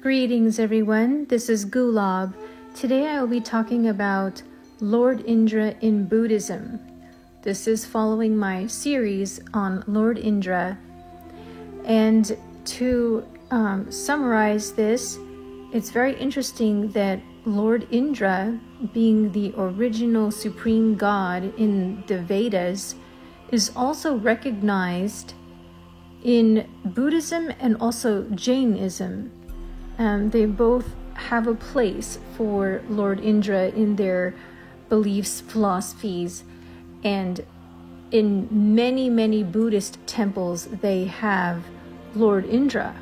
Greetings everyone, this is Gulab. Today I will be talking about Lord Indra in Buddhism. This is following my series on Lord Indra. And to summarize this, it's very interesting that Lord Indra, being the original supreme god in the Vedas, is also recognized in Buddhism and also Jainism. They both have a place for Lord Indra in their beliefs, philosophies, and in many Buddhist temples they have Lord Indra.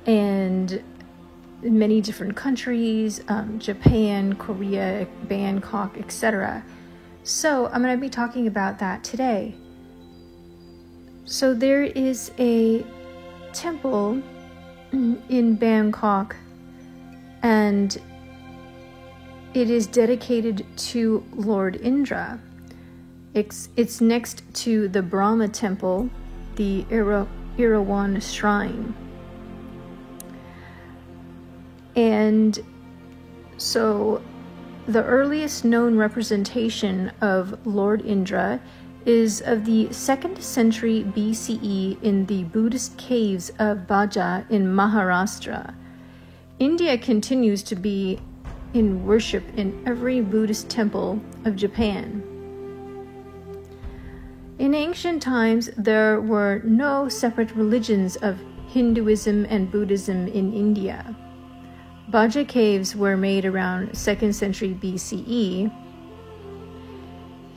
And in many different countries, Japan, Korea, Bangkok, etc. So I'm going to be talking about that today. So there is a temple in Bangkok, and it is dedicated to Lord Indra. It's next to the Brahma temple, the Erawan shrine. And so the earliest known representation of Lord Indra is of the 2nd century BCE in the Buddhist caves of Bhaja in Maharashtra. India continues to be in worship in every Buddhist temple of Japan. In ancient times, there were no separate religions of Hinduism and Buddhism in India. Bhaja caves were made around 2nd century BCE.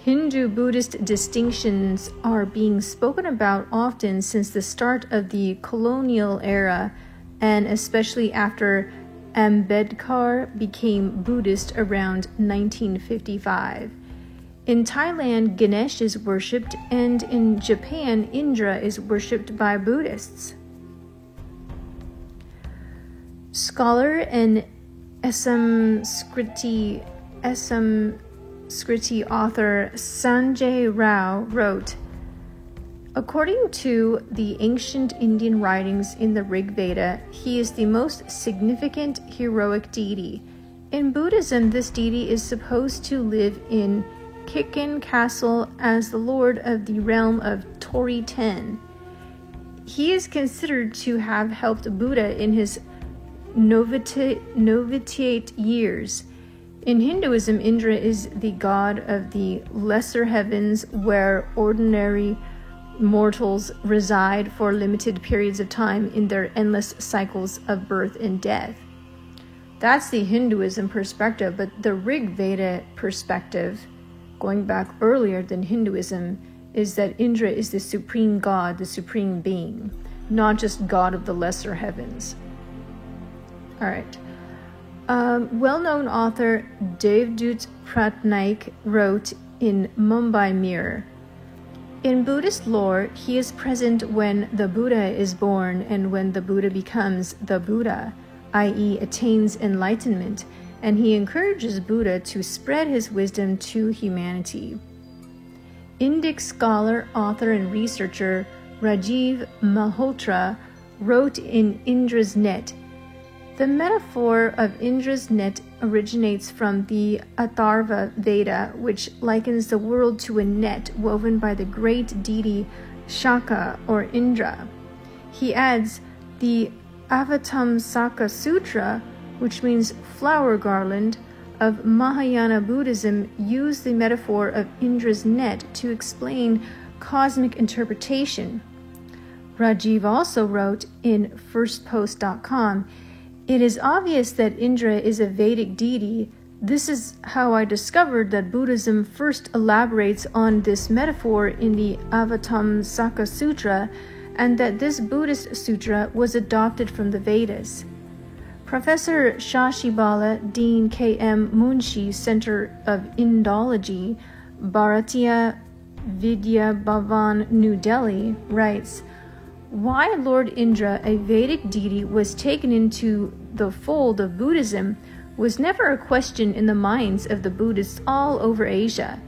Hindu-Buddhist distinctions are being spoken about often since the start of the colonial era, and especially after Ambedkar became Buddhist around 1955. In Thailand, Ganesh is worshipped, and in Japan, Indra is worshipped by Buddhists. Scholar and Samskriti author Sanjay Rao wrote, according to the ancient Indian writings in the Rig Veda, he is the most significant heroic deity. In Buddhism, this deity is supposed to live in Kikin Castle as the lord of the realm of Tori Ten. He is considered to have helped Buddha in his novitiate years. In Hinduism, Indra is the god of the lesser heavens where ordinary mortals reside for limited periods of time in their endless cycles of birth and death. That's the Hinduism perspective, but the Rig Veda perspective, going back earlier than Hinduism, is that Indra is the supreme god, the supreme being, not just god of the lesser heavens. All right. Well-known author Devdutt Patnaik wrote in Mumbai Mirror, in Buddhist lore, he is present when the Buddha is born and when the Buddha becomes the Buddha, i.e. attains enlightenment, and he encourages Buddha to spread his wisdom to humanity. Indic scholar, author, and researcher Rajiv Malhotra wrote in Indra's Net, the metaphor of Indra's net originates from the Atharva Veda, which likens the world to a net woven by the great deity Shaka or Indra. He adds, the Avatamsaka Sutra, which means flower garland, of Mahayana Buddhism used the metaphor of Indra's net to explain cosmic interpretation. Rajiv also wrote in firstpost.com, it is obvious that Indra is a Vedic deity. This is how I discovered that Buddhism first elaborates on this metaphor in the Avatamsaka Sutra, and that this Buddhist sutra was adopted from the Vedas. Professor Shashibala Dean K.M. Munshi Center of Indology, Bharatiya Vidya Bhavan, New Delhi, writes, why Lord Indra, a Vedic deity, was taken into the fold of Buddhism was never a question in the minds of the Buddhists all over Asia.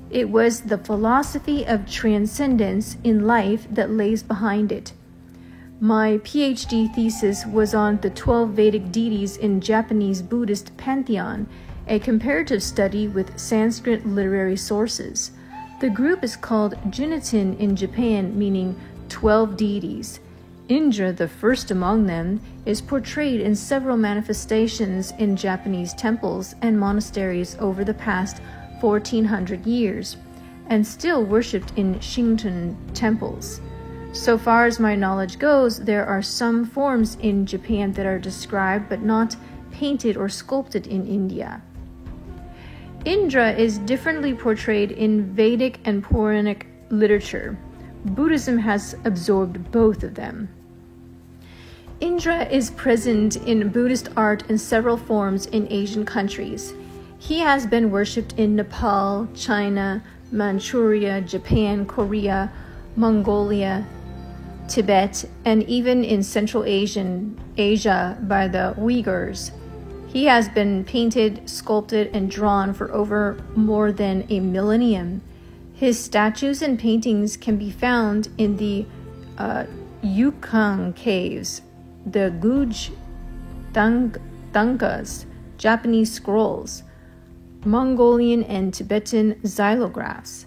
It was the philosophy of transcendence in life that lays behind it. My PhD thesis was on the 12 Vedic deities in Japanese Buddhist pantheon, a comparative study with Sanskrit literary sources. The group is called Junitin in Japan, meaning 12 deities. Indra, the first among them, is portrayed in several manifestations in Japanese temples and monasteries over the past 1400 years, and still worshipped in Shinton temples. So far as my knowledge goes, there are some forms in Japan that are described but not painted or sculpted in India. Indra is differently portrayed in Vedic and Puranic literature. Buddhism has absorbed both of them. Indra is present in Buddhist art in several forms in Asian countries. He has been worshipped in Nepal, China, Manchuria, Japan, Korea, Mongolia, Tibet, and even in Central Asia by the Uyghurs. He has been painted, sculpted, and drawn for over more than a millennium. His statues and paintings can be found in the Yukon caves, the Guj Dangas, Japanese scrolls, Mongolian and Tibetan xylographs.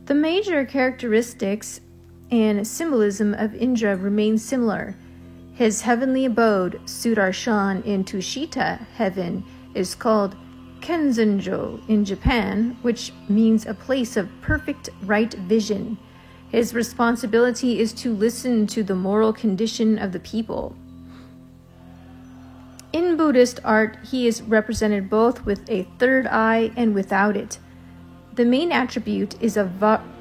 The major characteristics and symbolism of Indra remain similar. His heavenly abode, Sudarshan in Tushita heaven, is called Kenzenjo in Japan, which means a place of perfect right vision. His responsibility is to listen to the moral condition of the people. In Buddhist art, he is represented both with a third eye and without it. The main attribute is a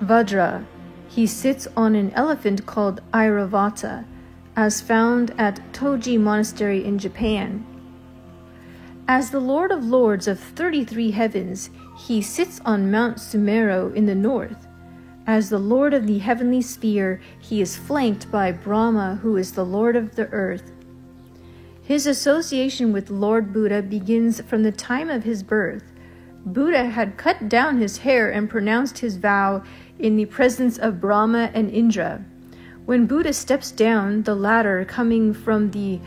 Vajra. He sits on an elephant called Airavata, as found at Toji Monastery in Japan. As the Lord of Lords of 33 heavens, he sits on Mount Sumeru in the north. As the Lord of the heavenly sphere, he is flanked by Brahma, who is the Lord of the earth. His association with Lord Buddha begins from the time of his birth. Buddha had cut down his hair and pronounced his vow in the presence of Brahma and Indra. When Buddha steps down the ladder coming from the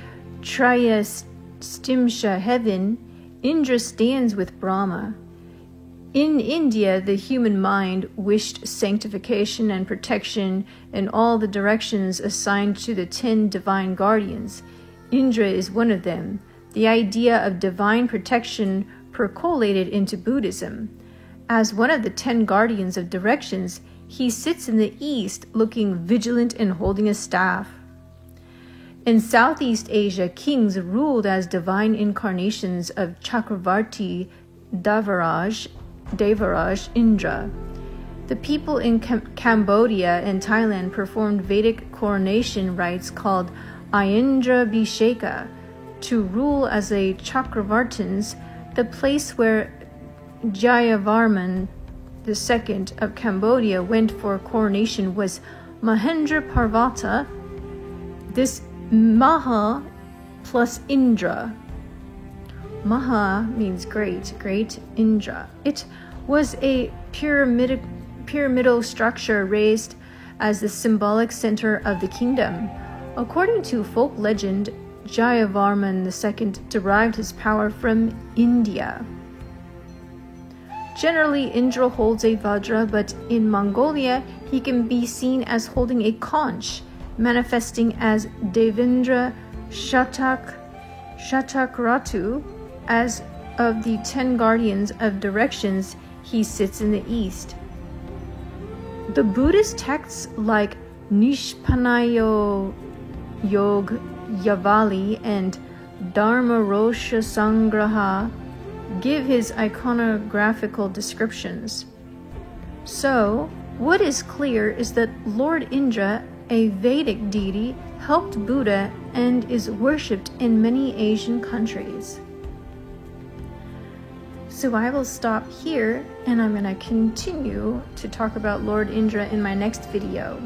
Triyastimsha heaven, Indra stands with Brahma. In India, the human mind wished sanctification and protection in all the directions assigned to the 10 divine guardians. Indra is one of them. The idea of divine protection percolated into Buddhism. As one of the 10 guardians of directions, he sits in the east, looking vigilant and holding a staff. In Southeast Asia, kings ruled as divine incarnations of Chakravarti Devaraj Indra. The people in Cambodia and Thailand performed Vedic coronation rites called Ayendra Bhisheka to rule as a Chakravartins. The place where Jayavarman II of Cambodia went for coronation was Mahendra Parvata. This Maha plus Indra. Maha means great, great Indra. It was a pyramidal structure raised as the symbolic center of the kingdom. According to folk legend, Jayavarman II derived his power from India. Generally, Indra holds a Vajra, but in Mongolia, he can be seen as holding a conch, manifesting as Devendra Shatakratu. As of the 10 guardians of directions, he sits in the east. The Buddhist texts like Nishpanayo Yog Yavali and Dharmarosha Sangraha give his iconographical descriptions. So, what is clear is that Lord Indra, a Vedic deity, helped Buddha and is worshipped in many Asian countries. So I will stop here, and I'm going to continue to talk about Lord Indra in my next video.